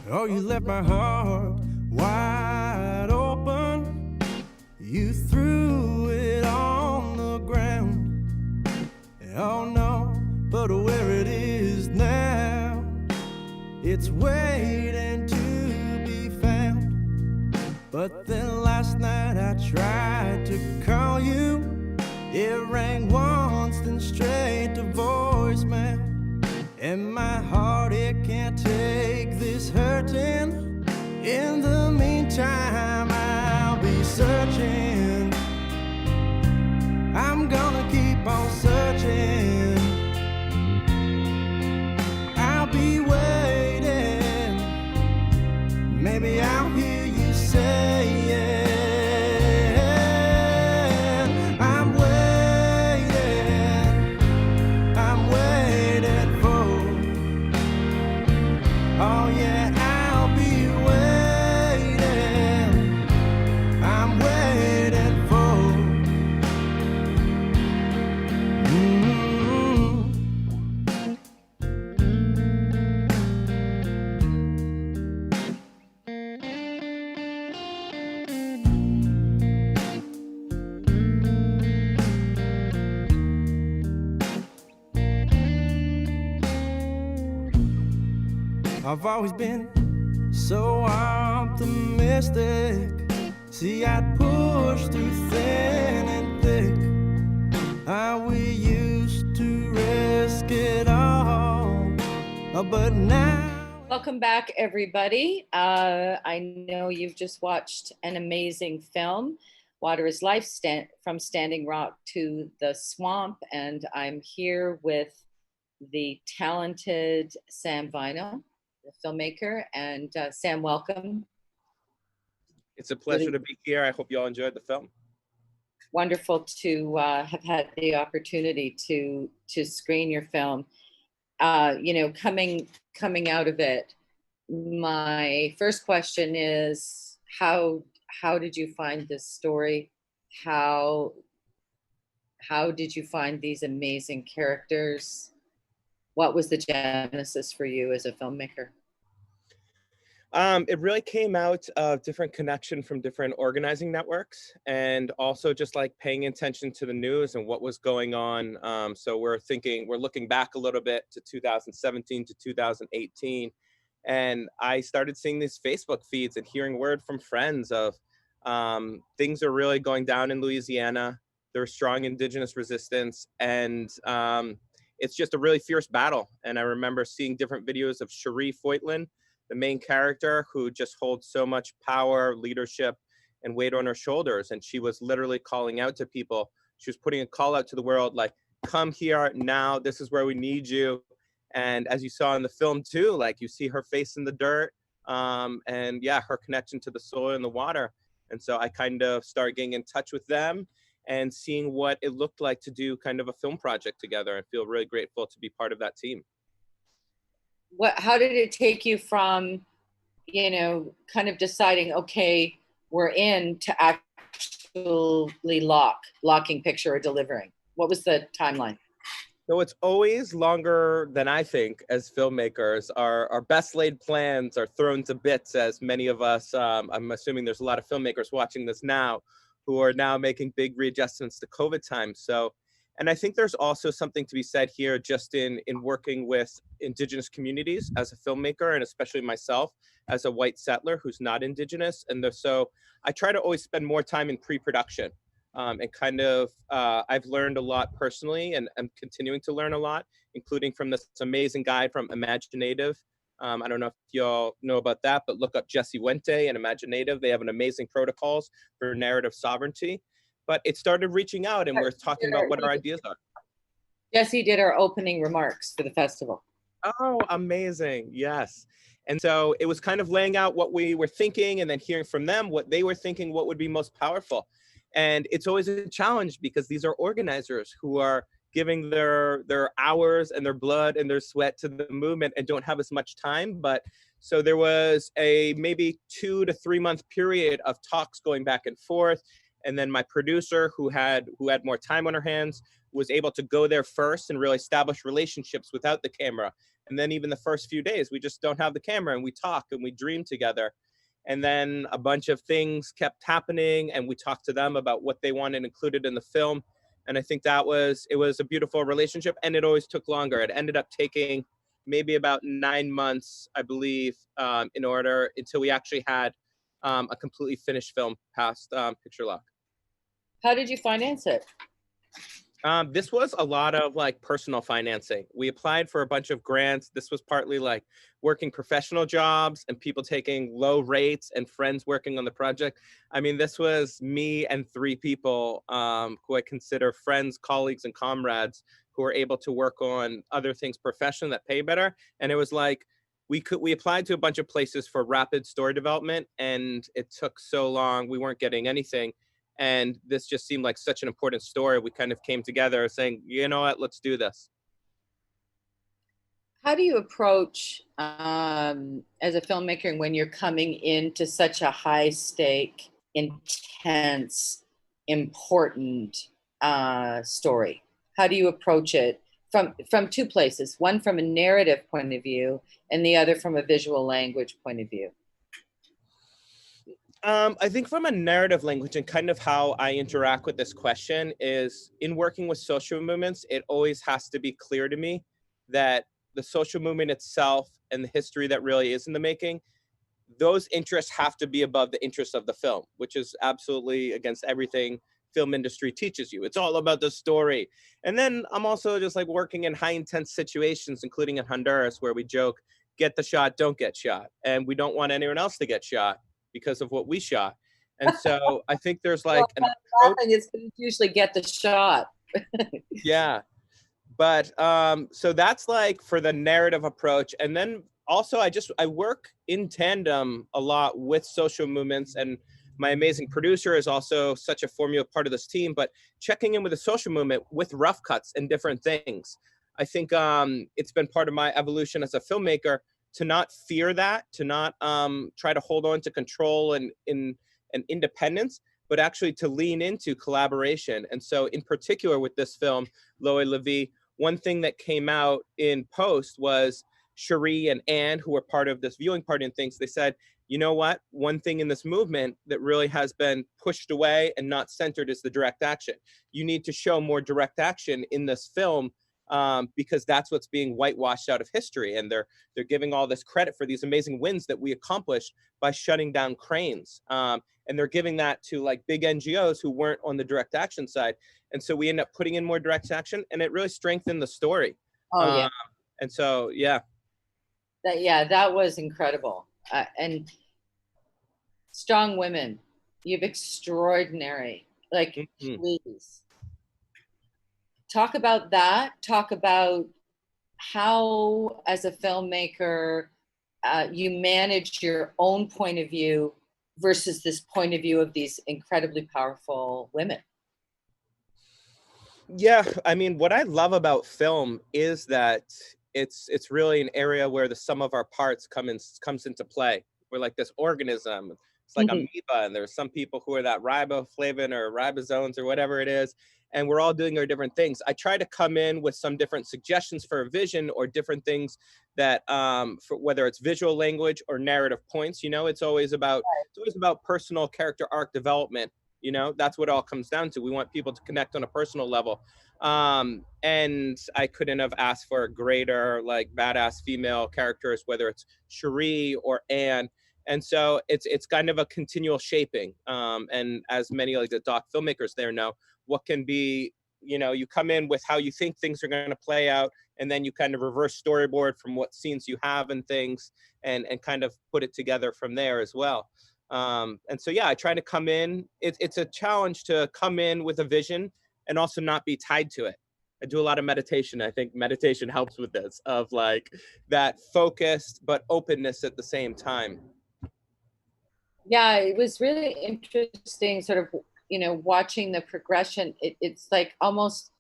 Oh, you left my heart wide open. You threw it on the ground. Oh no, but where it is now, it's waiting to be found. But then last night I tried to call you. It rang once, then straight to voicemail. And my heart, it can't take this hurting. In the meantime, I'll be searching. I'm gonna keep on searching. I'll be waiting. Maybe I'll hear you say it. Oh yeah, I'll be waiting. I'm waiting for. I've always been so optimistic. See, I'd push through thin and thick. We used to risk it all, but now. Welcome back, everybody. I know you've just watched an amazing film, Water is Life, from Standing Rock to the Swamp, and I'm here with the talented Sam Vinal, the filmmaker. And Sam, welcome. It's a pleasure to be here. I hope you all enjoyed the film. Wonderful to have had the opportunity to screen your film. Coming out of it, my first question is how did you find this story? How did you find these amazing characters? What was the genesis for you as a filmmaker? It really came out of different connection from different organizing networks, and also just like paying attention to the news and what was going on. So we're looking back a little bit to 2017 to 2018, and I started seeing these Facebook feeds and hearing word from friends of things are really going down in Louisiana. There's strong indigenous resistance, and it's just a really fierce battle. And I remember seeing different videos of Cherie, the main character, who just holds so much power, leadership, and weight on her shoulders. And she was literally calling out to people. She was putting a call out to the world, like, come here now, this is where we need you. And as you saw in the film too, like, you see her face in the dirt, and yeah, her connection to the soil and the water. And so I kind of started getting in touch with them and seeing what it looked like to do kind of a film project together, and feel really grateful to be part of that team. How did it take you from, kind of deciding, okay, we're in, to actually locking picture or delivering? What was the timeline? So it's always longer than I think as filmmakers. Our best laid plans are thrown to bits, as many of us, I'm assuming there's a lot of filmmakers watching this now who are now making big readjustments to COVID times. So, and I think there's also something to be said here just in working with indigenous communities as a filmmaker, and especially myself as a white settler who's not indigenous. And so I try to always spend more time in pre-production. And kind of, I've learned a lot personally, and I'm continuing to learn a lot, including from this amazing guy from Imaginative. I don't know if y'all know about that, but look up Jesse Wente and Imaginative. They have an amazing protocols for narrative sovereignty. But it started reaching out, and we're talking about what our ideas are. Jesse did our opening remarks for the festival. Oh, amazing. Yes. And so it was kind of laying out what we were thinking, and then hearing from them what they were thinking, what would be most powerful. And it's always a challenge because these are organizers who are giving their hours and their blood and their sweat to the movement and don't have as much time. But so there was a maybe 2 to 3 month period of talks going back and forth. And then my producer, who had more time on her hands, was able to go there first and really establish relationships without the camera And then even the first few days, we just don't have the camera and we talk and we dream together. And then a bunch of things kept happening and we talked to them about what they wanted included in the film. And I think it was a beautiful relationship, and it always took longer. It ended up taking maybe about 9 months, I believe, in order until we actually had a completely finished film past picture lock. How did you finance it? This was a lot of like personal financing. We applied for a bunch of grants. This was partly like working professional jobs and people taking low rates and friends working on the project. I mean, this was me and 3 people who I consider friends, colleagues, and comrades who were able to work on other things professionally that pay better. And it was like we applied to a bunch of places for rapid story development, and it took so long. We weren't getting anything. And this just seemed like such an important story. We kind of came together saying, you know what, let's do this. How do you approach as a filmmaker when you're coming into such a high stake, intense, important story? How do you approach it from 2 places? One from a narrative point of view, and the other from a visual language point of view. I think from a narrative language and kind of how I interact with this question is in working with social movements, it always has to be clear to me that the social movement itself and the history that really is in the making, those interests have to be above the interests of the film, which is absolutely against everything film industry teaches you. It's all about the story. And then I'm also just like working in high intense situations, including in Honduras, where we joke, get the shot, don't get shot. And we don't want anyone else to get shot because of what we shot. And so I think there's like an approach. It's usually get the shot. Yeah. But so that's like for the narrative approach. And then also I work in tandem a lot with social movements, and my amazing producer is also such a formula part of this team, but checking in with the social movement with rough cuts and different things. I think it's been part of my evolution as a filmmaker to not fear that, to not try to hold on to control and independence, but actually to lean into collaboration. And so in particular with this film, Loe Levi, one thing that came out in post was Cherie and Anne, who were part of this viewing party and things, they said, you know what? One thing in this movement that really has been pushed away and not centered is the direct action. You need to show more direct action in this film because that's what's being whitewashed out of history. And they're giving all this credit for these amazing wins that we accomplished by shutting down cranes. And they're giving that to like big NGOs who weren't on the direct action side. And so we end up putting in more direct action, and it really strengthened the story. Oh yeah. And so, yeah. That was incredible. And strong women, you have extraordinary, like, please. Talk about that. Talk about how, as a filmmaker, you manage your own point of view versus this point of view of these incredibly powerful women. Yeah, I mean, what I love about film is that it's really an area where the sum of our parts comes into play. We're like this organism. It's like amoeba, and there's some people who are that riboflavin or ribosomes or whatever it is, and we're all doing our different things. I try to come in with some different suggestions for a vision or different things that, for whether it's visual language or narrative points, it's always about personal character arc development. That's what it all comes down to. We want people to connect on a personal level. And I couldn't have asked for a greater, like, badass female characters, whether it's Cherie or Anne. And so it's kind of a continual shaping. And as many like the doc filmmakers there know, what can be, you come in with how you think things are going to play out, and then you kind of reverse storyboard from what scenes you have and things, and kind of put it together from there as well. And so, yeah, I try to come in. It's a challenge to come in with a vision and also not be tied to it. I do a lot of meditation. I think meditation helps with this, of like that focused but openness at the same time. Yeah, it was really interesting, sort of, watching the progression. It's like almost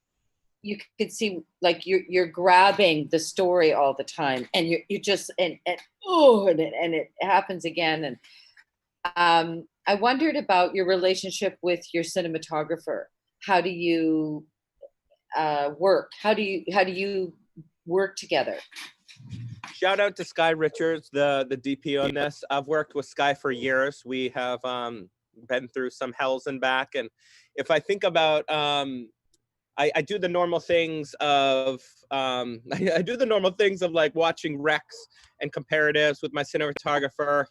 you could see like you're grabbing the story all the time, and you just and it happens again. And I wondered about your relationship with your cinematographer. How do you work? How do you work together? Shout out to Sky Richards, the DP on this. I've worked with Sky for years. We have been through some hells and back. And if I think about, I do the normal things of, I do the normal things of like watching recs and comparatives with my cinematographer.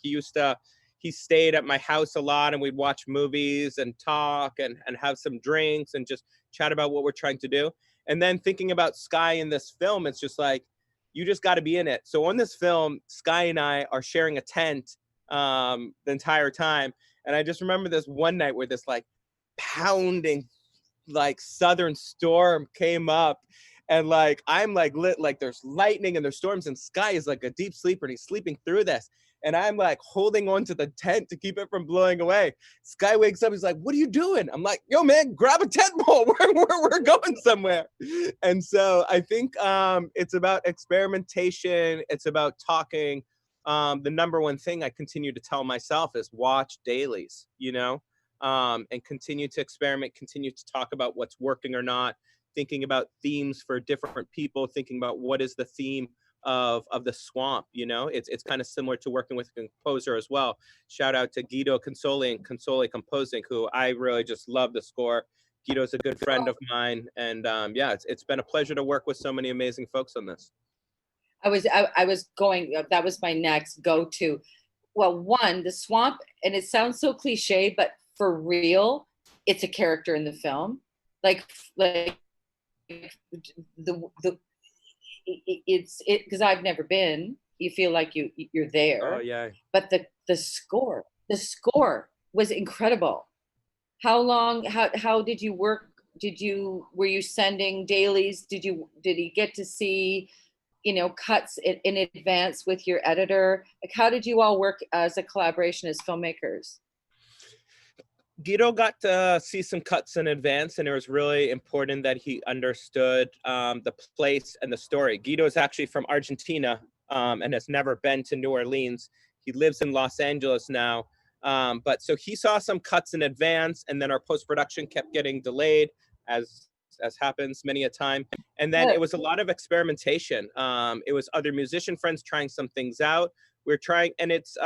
He stayed at my house a lot, and we'd watch movies and talk and have some drinks and just chat about what we're trying to do. And then thinking about Sky in this film, it's just like, you just got to be in it. So on this film, Sky and I are sharing a tent the entire time. And I just remember this one night where this like pounding like southern storm came up, and like I'm like lit, like there's lightning and there's storms, and Sky is like a deep sleeper and he's sleeping through this, and I'm like holding on to the tent to keep it from blowing away. Sky wakes up, he's like, what are you doing? I'm like, yo man, grab a tent pole, we're going somewhere. And so I think it's about experimentation, it's about talking. The number one thing I continue to tell myself is watch dailies, you know, and continue to experiment, continue to talk about what's working or not, thinking about themes for different people, thinking about what is the theme of the swamp. You know, it's kind of similar to working with a composer as well. Shout out to Guido Consoli and Consoli Composing, who I really just love the score. Guido's a good friend of mine, and yeah, it's been a pleasure to work with so many amazing folks on this. I was going, that was my next go-to. Well, one, the swamp, and it sounds so cliche, but for real, it's a character in the film. Like the it's it because I've never been. You feel like you're there. Oh yeah. But the score was incredible. How long? How did you work? Were you sending dailies? Did he get to see, cuts in advance with your editor? Like, how did you all work as a collaboration as filmmakers? Guido got to see some cuts in advance, and it was really important that he understood the place and the story. Guido is actually from Argentina and has never been to New Orleans. He lives in Los Angeles now. But so he saw some cuts in advance, and then our post-production kept getting delayed, as happens many a time. And then it was a lot of experimentation. It was other musician friends trying some things out. We're trying, and it's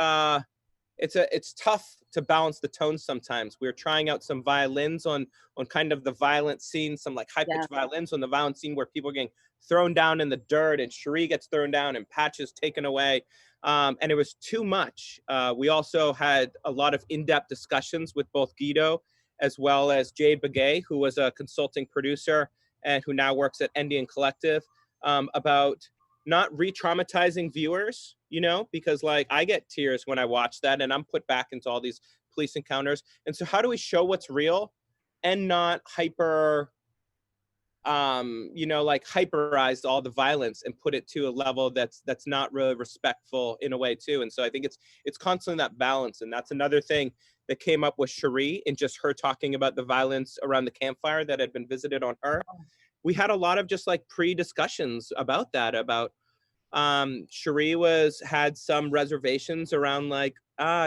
tough to balance the tones sometimes. We're trying out some violins on kind of the violent scene, some like high-pitched violins on the violent scene where people are getting thrown down in the dirt, and Cherie gets thrown down and Patches taken away. And it was too much. We also had a lot of in-depth discussions with both Guido as well as Jade Begay, who was a consulting producer and who now works at Endian Collective, about not re-traumatizing viewers, because like I get tears when I watch that, and I'm put back into all these police encounters. And so how do we show what's real and not like hyperize all the violence and put it to a level that's not really respectful in a way too. And so I think it's constantly that balance. And that's another thing that came up with Cherie, and just her talking about the violence around the campfire that had been visited on her. We had a lot of just like pre-discussions about that, about Cherie had some reservations around like,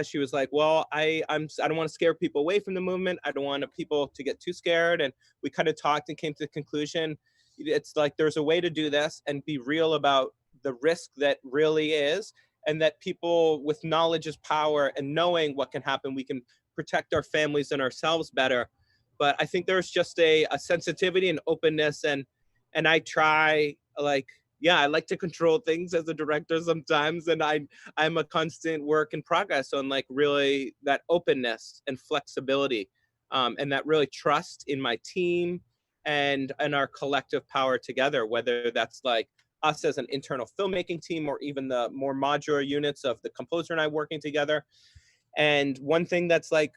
she was like, well, I don't want to scare people away from the movement. I don't want people to get too scared. And we kind of talked and came to the conclusion, it's like, there's a way to do this and be real about the risk that really is, and that people with knowledge is power, and knowing what can happen, we can protect our families and ourselves better. But I think there's just a sensitivity and openness, and I try, like, yeah, I like to control things as a director sometimes, and I'm a constant work in progress on like really that openness and flexibility, and that really trust in my team and our collective power together, whether that's like us as an internal filmmaking team or even the more modular units of the composer and I working together. And one thing that's like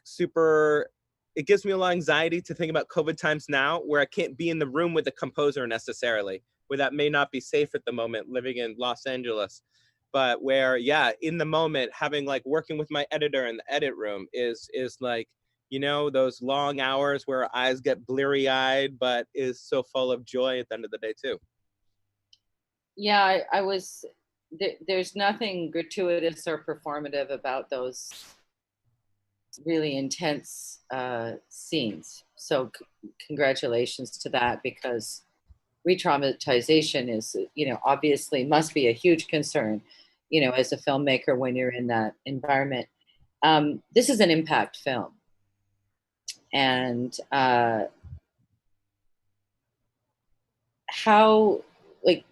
it gives me a lot of anxiety to think about COVID times now, where I can't be in the room with the composer necessarily, where that may not be safe at the moment living in Los Angeles. But where, yeah, in the moment, having like working with my editor in the edit room is like, those long hours where our eyes get bleary eyed, but is so full of joy at the end of the day too. Yeah, there's nothing gratuitous or performative about those really intense scenes. So congratulations to that, because re-traumatization is, obviously must be a huge concern, as a filmmaker when you're in that environment. This is an impact film. And how, like,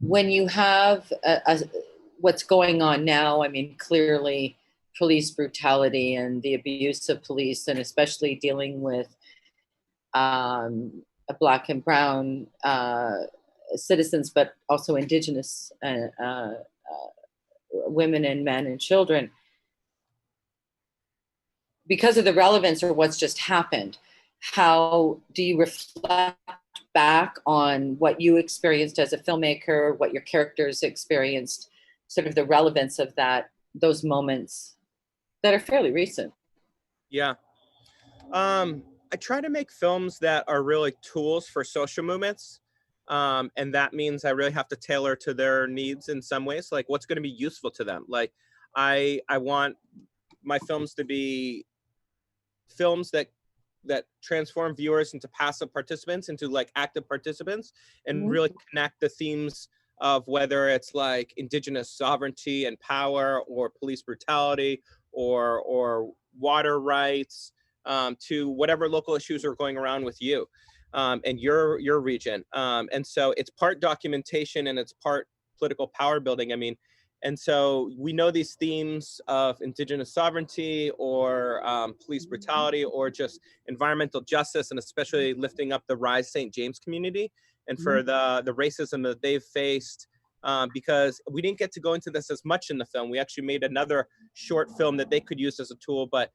when you have what's going on now, I mean, clearly police brutality and the abuse of police, and especially dealing with Black and brown citizens, but also Indigenous women and men and children, because of the relevance or what's just happened. How do you reflect back on what you experienced as a filmmaker, what your characters experienced, sort of the relevance of those moments that are fairly recent? Yeah. I try to make films that are really tools for social movements. And that means I really have to tailor to their needs in some ways, like what's going to be useful to them. Like I want my films to be films that transform viewers into passive participants, into like active participants, and Mhm. really connect the themes of whether it's like Indigenous sovereignty and power, or police brutality, or water rights, to whatever local issues are going around with you, and your region. And so it's part documentation and it's part political power building. I mean, and so we know these themes of Indigenous sovereignty, or police brutality, or just environmental justice, and especially lifting up the Rise St. James community and for the racism that they've faced. Because we didn't get to go into this as much in the film. We actually made another short film that they could use as a tool, but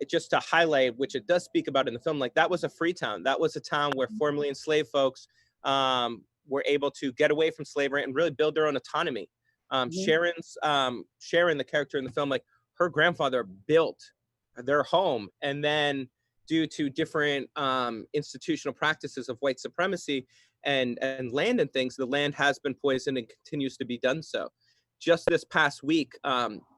just to highlight, which it does speak about in the film, like that was a free town. That was a town where formerly enslaved folks were able to get away from slavery and really build their own autonomy. Mhm. Sharon, the character in the film, like her grandfather built their home, and then due to different institutional practices of white supremacy and land and things, the land has been poisoned and continues to be done so. Just this past week,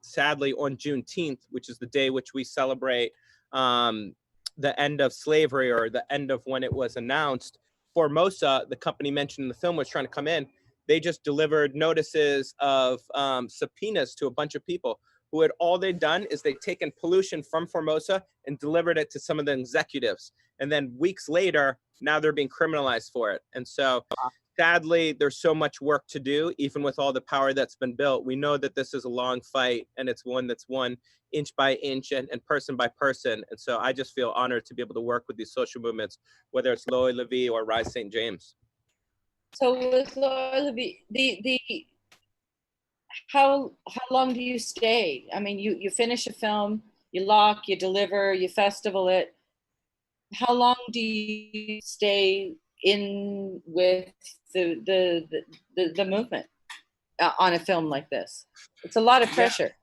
sadly, on Juneteenth, which is the day which we celebrate the end of slavery, or the end of when it was announced, Formosa, the company mentioned in the film, was trying to come in. They just delivered notices of subpoenas to a bunch of people who had, all they'd done is they'd taken pollution from Formosa and delivered it to some of the executives. And then weeks later, now they're being criminalized for it. And so sadly, there's so much work to do, even with all the power that's been built. We know that this is a long fight, and it's one that's won inch by inch and person by person. And so I just feel honored to be able to work with these social movements, whether it's Loy Levy or Rise St. James. So with Laura, the how long do you stay? I mean, you finish a film, you lock, you deliver, you festival it. How long do you stay in with the movement on a film like this? It's a lot of Yeah. pressure.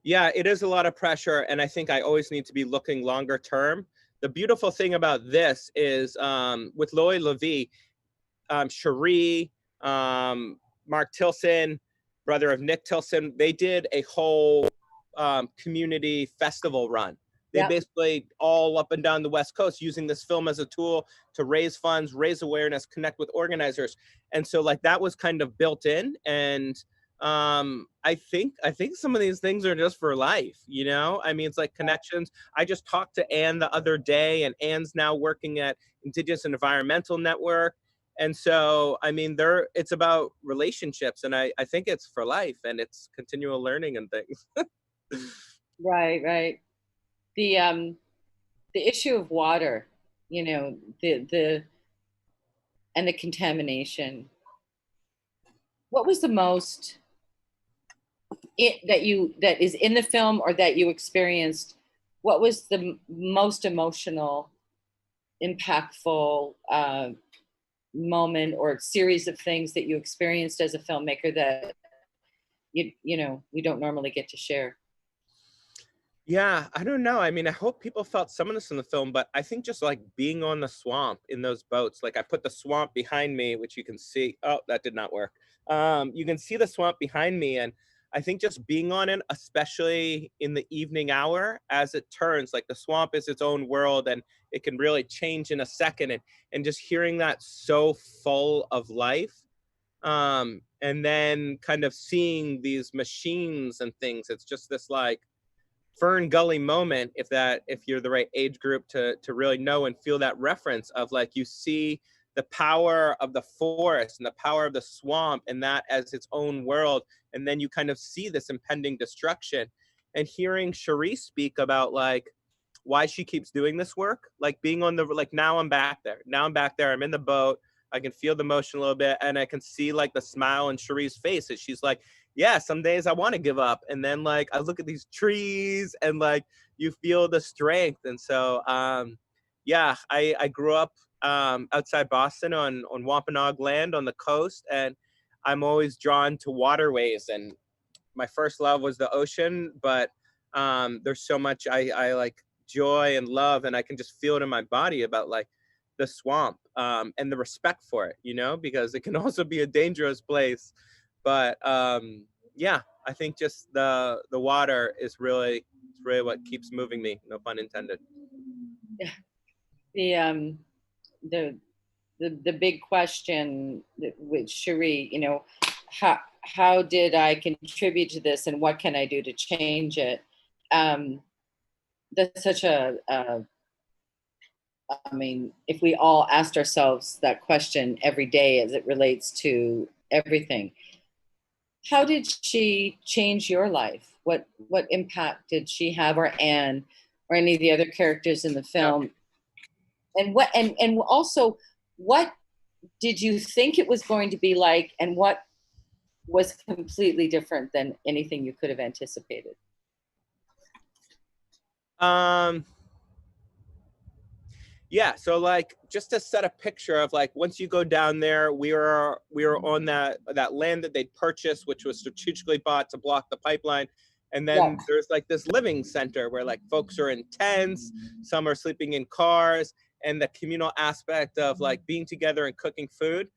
Yeah, it is a lot of pressure. And I think I always need to be looking longer term. The beautiful thing about this is with Loy Levy, Cherie, Mark Tilson, brother of Nick Tilson, they did a whole community festival run. They Yeah. basically all up and down the West Coast using this film as a tool to raise funds, raise awareness, connect with organizers. And so like that was kind of built in. And I think some of these things are just for life, you know? I mean, it's like connections. I just talked to Anne the other day, and Anne's now working at Indigenous Environmental Network. And so, I mean, it's about relationships, and I think it's for life, and it's continual learning and things. Right, right. The issue of water, the and the contamination. What was the most that is in the film, or that you experienced? What was the most emotional, impactful moment or series of things that you experienced as a filmmaker that you don't normally get to share? Yeah, I don't know. I mean, I hope people felt some of this in the film, but I think just like being on the swamp in those boats, like I put the swamp behind me, which you can see. Oh, that did not work. You can see the swamp behind me, and I think just being on it, especially in the evening hour, as it turns, like the swamp is its own world and it can really change in a second. And just hearing that so full of life, and then kind of seeing these machines and things, it's just this like Fern Gully moment, if you're the right age group to really know and feel that reference of like, you see the power of the forest and the power of the swamp and that as its own world, and then you kind of see this impending destruction. And hearing Cherie speak about like why she keeps doing this work, like being on the, like, now I'm back there, I'm in the boat, I can feel the motion a little bit, and I can see like the smile on Cherie's face as she's like, yeah, some days I want to give up. And then like I look at these trees and like you feel the strength. And so yeah, I grew up outside Boston on Wampanoag land on the coast, and I'm always drawn to waterways. And my first love was the ocean, but there's so much I like joy and love, and I can just feel it in my body about like the swamp, and the respect for it, you know, because it can also be a dangerous place. But yeah, I think just the water is really, it's really what keeps moving me, no pun intended. Yeah. The the big question with Cherie, you know, how did I contribute to this, and what can I do to change it? That's such I mean, if we all asked ourselves that question every day as it relates to everything, how did she change your life? What impact did she have, or Anne, or any of the other characters in the film? And and also, what did you think it was going to be like, and what was completely different than anything you could have anticipated? Um, yeah, so like just to set a picture of like once you go down there, we were on that land that they'd purchased, which was strategically bought to block the pipeline. And Yeah. then there's like this living center where like folks are in tents, some are sleeping in cars, and the communal aspect of like being together and cooking food.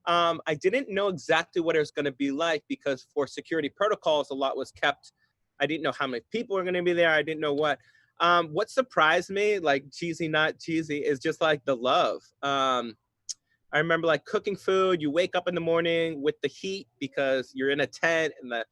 I didn't know exactly what it was going to be like because for security protocols, a lot was kept. I didn't know how many people were going to be there. I didn't know what. What surprised me, like cheesy, not cheesy, is just like the love. I remember like cooking food. You wake up in the morning with the heat because you're in a tent and the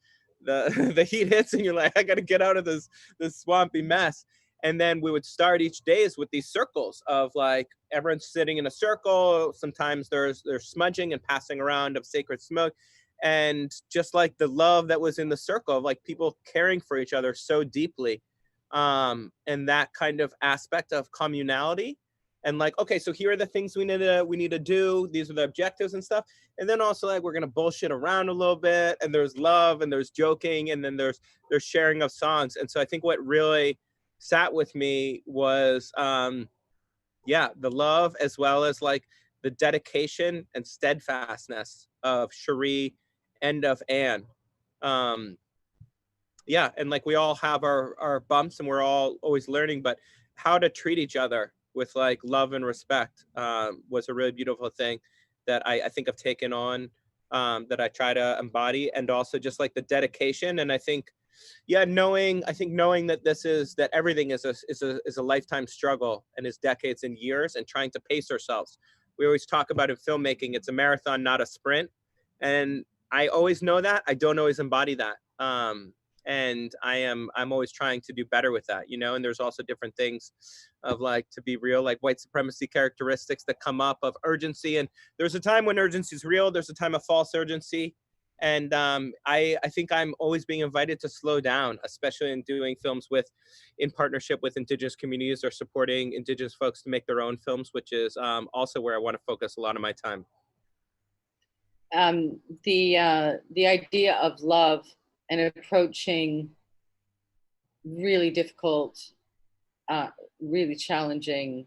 the heat hits and you're like, I got to get out of this swampy mess. And then we would start each days with these circles of like everyone's sitting in a circle. Sometimes there's smudging and passing around of sacred smoke, and just like the love that was in the circle of like people caring for each other so deeply, and that kind of aspect of communality. And like, okay, so here are the things we need to do. These are the objectives and stuff. And then also like we're gonna bullshit around a little bit. And there's love and there's joking and then there's sharing of songs. And so I think what really sat with me was yeah, the love as well as like the dedication and steadfastness of Cherie and of Anne. Um, yeah, and like we all have our bumps and we're all always learning, but how to treat each other with like love and respect was a really beautiful thing that I think I've taken on, that I try to embody. And also just like the dedication. And I think, yeah, knowing that that everything is a lifetime struggle and is decades and years, and trying to pace ourselves. We always talk about in filmmaking, it's a marathon, not a sprint. And I always know that. I don't always embody that. And I'm always trying to do better with that, you know. And there's also different things of like, to be real, like white supremacy characteristics that come up of urgency. And there's a time when urgency is real, there's a time of false urgency. And I think I'm always being invited to slow down, especially in doing films in partnership with Indigenous communities or supporting Indigenous folks to make their own films, which is also where I want to focus a lot of my time. The idea of love and approaching really difficult, really challenging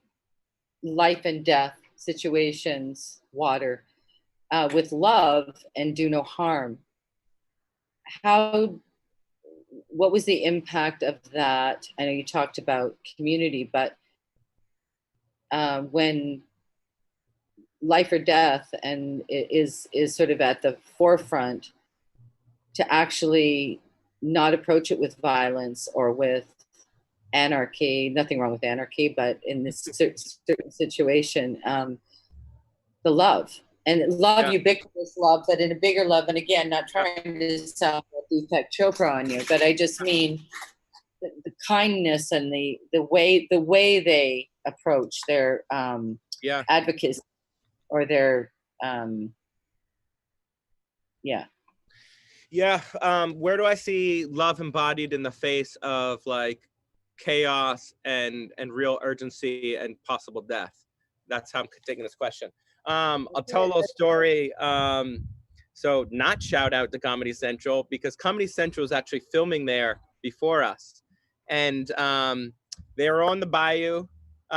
life and death situations, water, with love and do no harm. What was the impact of that? I know you talked about community, but when life or death and is sort of at the forefront, to actually not approach it with violence or with anarchy. Nothing wrong with anarchy, but in this certain situation, the love and love, Yeah. ubiquitous love, but in a bigger love. And again, not trying to sound like Deepak Chopra on you, but I just mean the kindness and the way they approach their Yeah. advocacy or their yeah. Yeah. Where do I see love embodied in the face of like chaos and real urgency and possible death? That's how I'm taking this question. I'll tell a little story. So not shout out to Comedy Central, because Comedy Central is actually filming there before us, and they were on the bayou.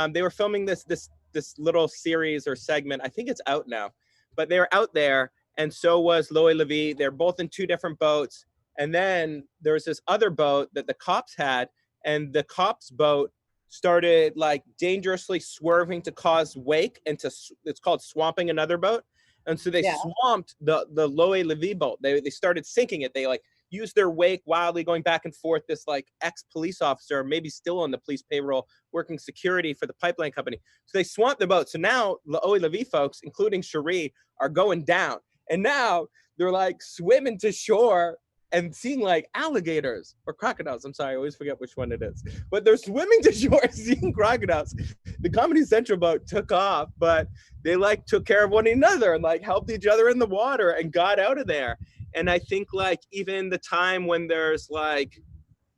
They were filming this little series or segment. I think it's out now, but they were out there, and so was Loie Levy. They're both in two different boats. And then there was this other boat that the cops had, and the cops' boat started like dangerously swerving to cause wake, and it's called swamping another boat. And so they Yeah. swamped the Loie Levy boat. They started sinking it. They like used their wake wildly, going back and forth. This like ex-police officer, maybe still on the police payroll, working security for the pipeline company. So they swamped the boat. So now Loie Levy folks, including Cherie, are going down. And now they're like swimming to shore and seeing like alligators or crocodiles. I'm sorry, I always forget which one it is. But they're swimming to shore seeing crocodiles. The Comedy Central boat took off, but they like took care of one another and like helped each other in the water and got out of there. And I think like even the time when there's like,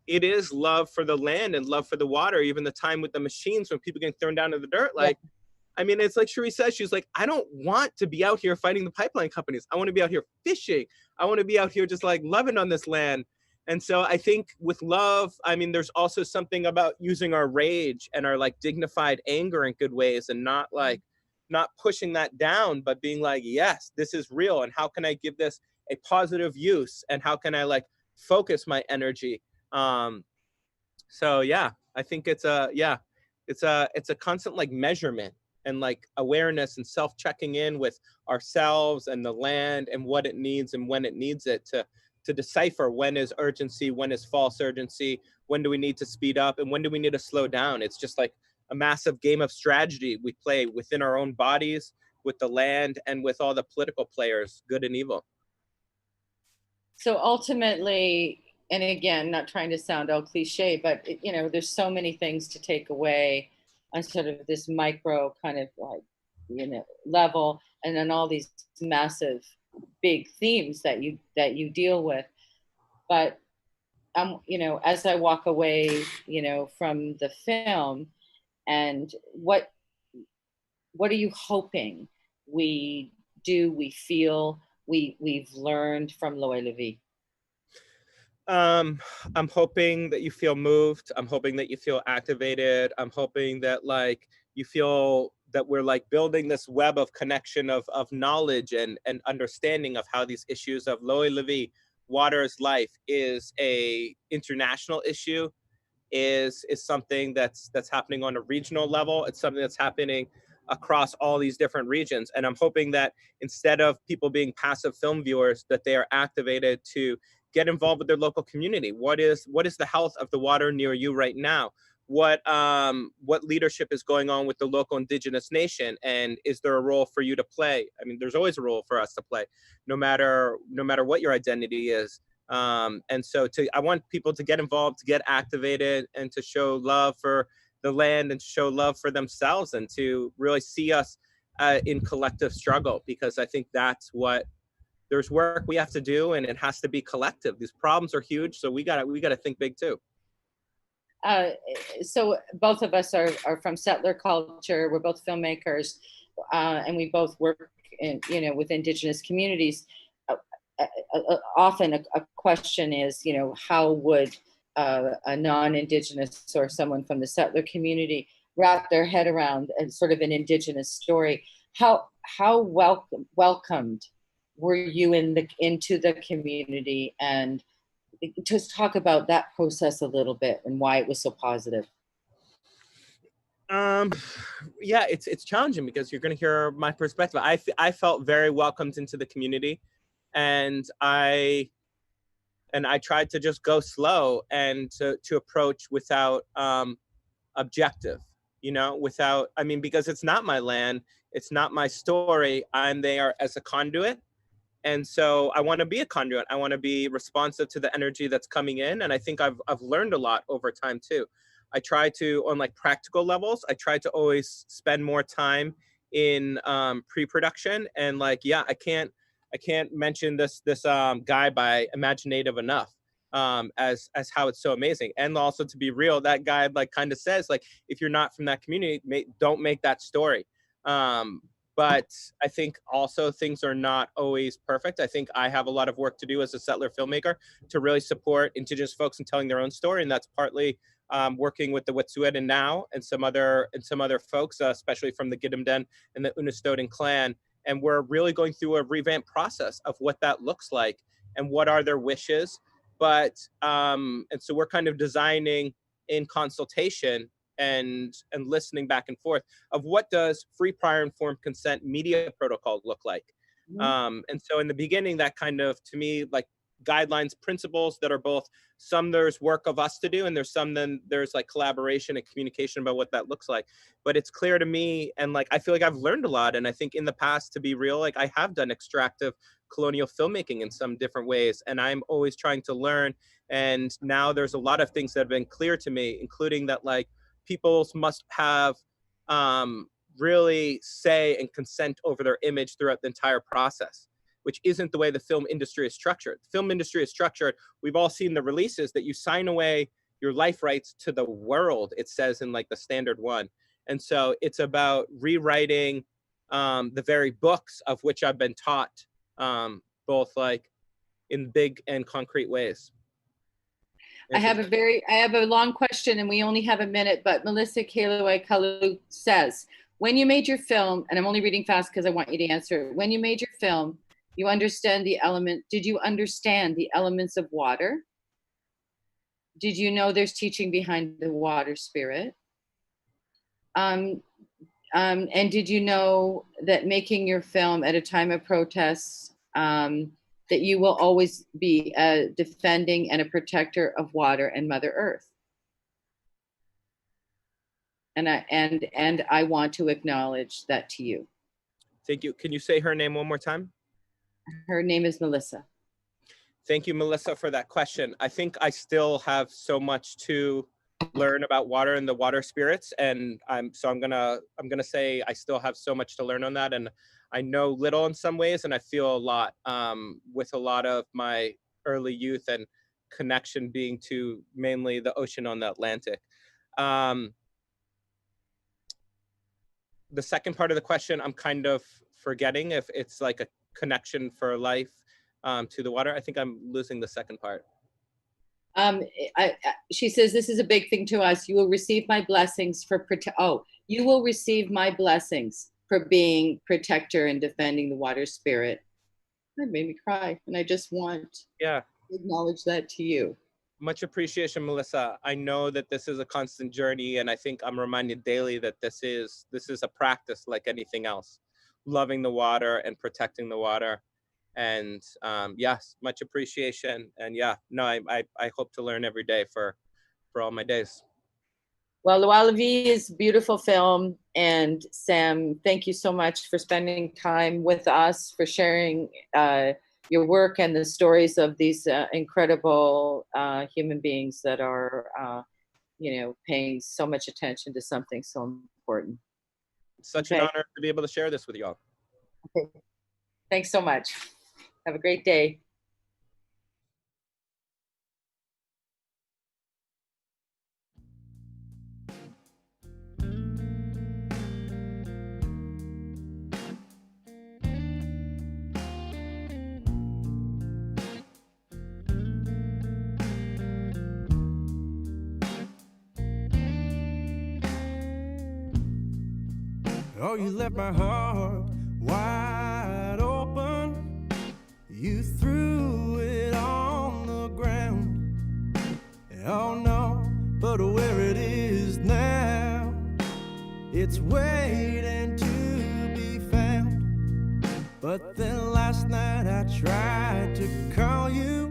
it is love for the land and love for the water, even the time with the machines when people getting thrown down to the dirt, like, I mean, it's like Cherie says, she's like, I don't want to be out here fighting the pipeline companies. I want to be out here fishing. I want to be out here just like loving on this land. And so I think with love, I mean, there's also something about using our rage and our like dignified anger in good ways, and not like, not pushing that down, but being like, yes, this is real. And how can I give this a positive use? And how can I like focus my energy? So yeah, I think it's a constant like measurement and like awareness and self-checking in with ourselves and the land and what it needs and when it needs it, to decipher when is urgency, when is false urgency, when do we need to speed up, and when do we need to slow down. It's just like a massive game of strategy we play within our own bodies, with the land, and with all the political players, good and evil. So ultimately, and again, not trying to sound all cliche, but there's so many things to take away on sort of this micro kind of like, level, and then all these massive big themes that you deal with. But as I walk away, from the film, and what are you hoping we feel we've learned from Loie Levy? I'm hoping that you feel moved. I'm hoping that you feel activated. I'm hoping that like you feel that we're like building this web of connection of knowledge and understanding of how these issues of Loie Levy, water is life, is a international issue, is something that's happening on a regional level. It's something that's happening across all these different regions. And I'm hoping that instead of people being passive film viewers, that they are activated to get involved with their local community. What is the health of the water near you right now? What leadership is going on with the local indigenous nation, and is there a role for you to play? I mean, there's always a role for us to play, no matter what your identity is. And so I want people to get involved, to get activated, and to show love for the land, and to show love for themselves, and to really see us in collective struggle, because I think that's what, there's work we have to do, and it has to be collective. These problems are huge, so we gotta think big too. So both of us are from settler culture. We're both filmmakers, and we both work with indigenous communities. Often a question is, how would a non-indigenous or someone from the settler community wrap their head around sort of an indigenous story? How welcomed were you into the community, and just talk about that process a little bit and why it was so positive. Yeah, it's challenging, because you're going to hear my perspective. I felt very welcomed into the community, and I And I tried to just go slow and to approach without objective, without, I mean, because it's not my land, it's not my story. I'm there as a conduit. And so I want to be a conduit. I want to be responsive to the energy that's coming in. And I think I've learned a lot over time too. I try to, on like practical levels, I try to always spend more time in pre-production. And like, yeah, I can't mention this guy by Imaginative enough, as how it's so amazing. And also, to be real, that guy like kind of says like, if you're not from that community, don't make that story. But I think also things are not always perfect. I think I have a lot of work to do as a settler filmmaker to really support Indigenous folks in telling their own story, and that's partly working with the Wet'suwet'en now and some other folks, especially from the Gidimt'en and the Unistoten clan. And we're really going through a revamped process of what that looks like and what are their wishes. But and so we're kind of designing in consultation and listening back and forth of what does free, prior, informed consent media protocol look like. And so in the beginning, that kind of, to me, like guidelines, principles that are both, some there's work of us to do, and then there's like collaboration and communication about what that looks like. But it's clear to me, and like I feel like I've learned a lot. And I think in the past, to be real, like I have done extractive colonial filmmaking in some different ways, and I'm always trying to learn. And now there's a lot of things that have been clear to me, including that like people must have really say and consent over their image throughout the entire process, which isn't the way the film industry is structured. The film industry is structured, we've all seen the releases, that you sign away your life rights to the world, it says in like the standard one. And so it's about rewriting the very books of which I've been taught, both like in big and concrete ways. I have a long question, and we only have a minute, but Melissa Calloway says, when you made your film, and I'm only reading fast because I want you to answer, when you made your film, did you understand the elements of water? Did you know there's teaching behind the water spirit? And did you know that making your film at a time of protests, that you will always be a defending and a protector of water and Mother Earth? And I want to acknowledge that to you. Thank you. Can you say her name one more time? Her name is Melissa. Thank you, Melissa, for that question. I think I still have so much to learn about water and the water spirits, and I'm gonna say I still have so much to learn on that, and I know little in some ways, and I feel a lot with a lot of my early youth and connection being to mainly the ocean on the Atlantic. The second part of the question, I'm kind of forgetting if it's like a connection for life to the water. I think I'm losing the second part. She says, this is a big thing to us. You will receive my blessings you will receive my blessings for being protector and defending the water spirit. That made me cry, and I just want to acknowledge that to you. Much appreciation, Melissa. I know that this is a constant journey, and I think I'm reminded daily that this is a practice like anything else, loving the water and protecting the water. And yes, much appreciation. And I hope to learn every day for all my days. Well, Lualavi is a beautiful film. And Sam, thank you so much for spending time with us, for sharing your work and the stories of these incredible human beings that are, paying so much attention to something so important. It's such an honor to be able to share this with you all. Okay. Thanks so much. Have a great day. Oh, you left my heart wide open. You threw it on the ground. Oh no, but where it is now, it's waiting to be found. But then last night I tried to call you,